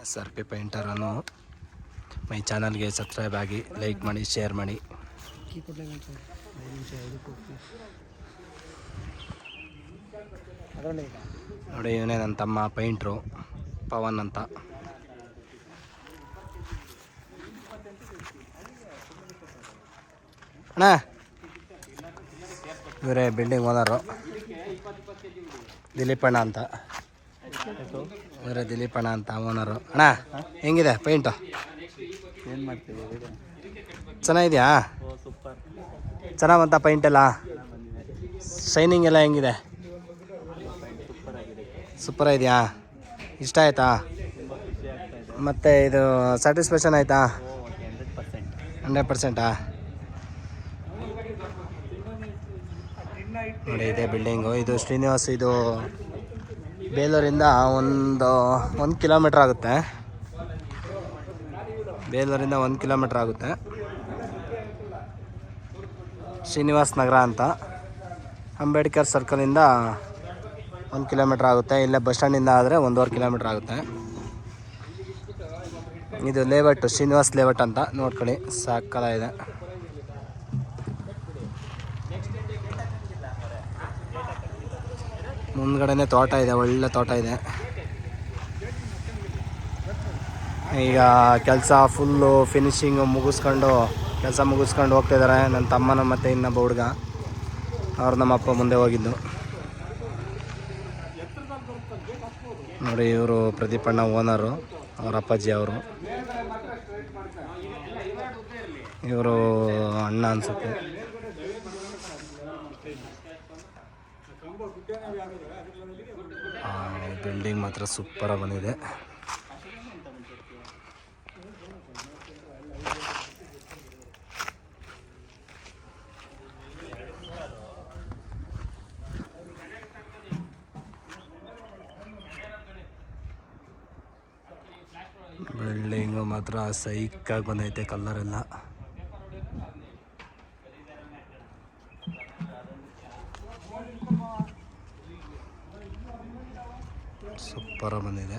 SRP ಪೇಂಟರನ್ನು ಮೈ ಚಾನಲ್ಗೆ subscribe ಆಗಿ like ಮಾಡಿ ಶೇರ್ ಮಾಡಿ. ನೋಡಿ ಇವನೇ ನನ್ನ ತಮ್ಮ ಪೇಂಟ್ರು ಪವನ್ ಅಂತ. ಅಣ್ಣ ಇವರೇ ಬಿಲ್ಡಿಂಗ್ ಓನರು ದಿಲೀಪಣ್ಣ ಅಂತ. ಇವರೇ ದಿಲೀಪಣ್ಣ ಅಂತ ಓನರು. ಅಣ್ಣ ಹೆಂಗಿದೆ ಪೇಂಟು? ಏನು ಮಾಡ್ತೀವಿ? ಚೆನ್ನಾಗಿದೆಯಾ? ಸೂಪರ್. ಚೆನ್ನಾಗಿ ಬಂತ ಪೇಂಟೆಲ್ಲ? ಶೈನಿಂಗ್ ಎಲ್ಲ ಹೆಂಗಿದೆ? ಸೂಪರ್ ಇದೆಯಾ? ಇಷ್ಟ ಆಯಿತಾ? ಮತ್ತು ಇದು ಸ್ಯಾಟಿಸ್ಫ್ಯಾಕ್ಷನ್ ಆಯಿತಾ? 100%. ನೋಡಿ ಇದೆ ಬಿಲ್ಡಿಂಗು. ಇದು ಶ್ರೀನಿವಾಸ್. ಇದು ಬೇಲೂರಿಂದ ಒಂದು ಕಿಲೋಮೀಟ್ರ್ ಆಗುತ್ತೆ. ಬೇಲೂರಿಂದ 1 ಕಿಲೋಮೀಟ್ರ್ ಆಗುತ್ತೆ. ಶ್ರೀನಿವಾಸ್ ನಗರ ಅಂತ. ಅಂಬೇಡ್ಕರ್ ಸರ್ಕಲಿಂದ 1 ಕಿಲೋಮೀಟ್ರ್ ಆಗುತ್ತೆ. ಇಲ್ಲೇ ಬಸ್ ಸ್ಟ್ಯಾಂಡಿಂದ ಆದರೆ 1.5 ಕಿಲೋಮೀಟ್ರ್ ಆಗುತ್ತೆ. ಇದು ಲೇಔಟ್, ಶ್ರೀನಿವಾಸ್ ಲೇಔಟ್ ಅಂತ ನೋಡ್ಕೊಳ್ಳಿ. ಸಾಕಲಾಗಿದೆ. ಮುಂದ್ಗಡೆನೇ ತೋಟ ಇದೆ, ಒಳ್ಳೆ ತೋಟ ಇದೆ. ಈಗ ಕೆಲಸ ಫುಲ್ಲು ಫಿನಿಶಿಂಗು ಮುಗಿಸ್ಕೊಂಡು ಹೋಗ್ತಾಯಿದ್ದಾರೆ. ನನ್ನ ತಮ್ಮನ ಮತ್ತು ಇನ್ನೊಬ್ಬ ಹುಡುಗ, ಅವ್ರು ನಮ್ಮಪ್ಪ ಮುಂದೆ ಹೋಗಿದ್ದು. ನೋಡಿ ಇವರು ಪ್ರದೀಪಣ್ಣ ಓನರು, ಅವ್ರ ಅಪ್ಪಾಜಿ ಅವರು. ಇವರು ಅಣ್ಣ ಅನಿಸುತ್ತೆ. ಬಿಲ್ಡಿಂಗ್ ಮಾತ್ರ ಸೂಪರಾಗಿ ಬಂದಿದೆ. ಬಿಲ್ಡಿಂಗು ಮಾತ್ರ ಸೈಕಾಗಿ ಬಂದೈತೆ. ಕಲ್ಲರೆಲ್ಲ ಸೂಪರಾಗಿ ಬಂದಿದೆ.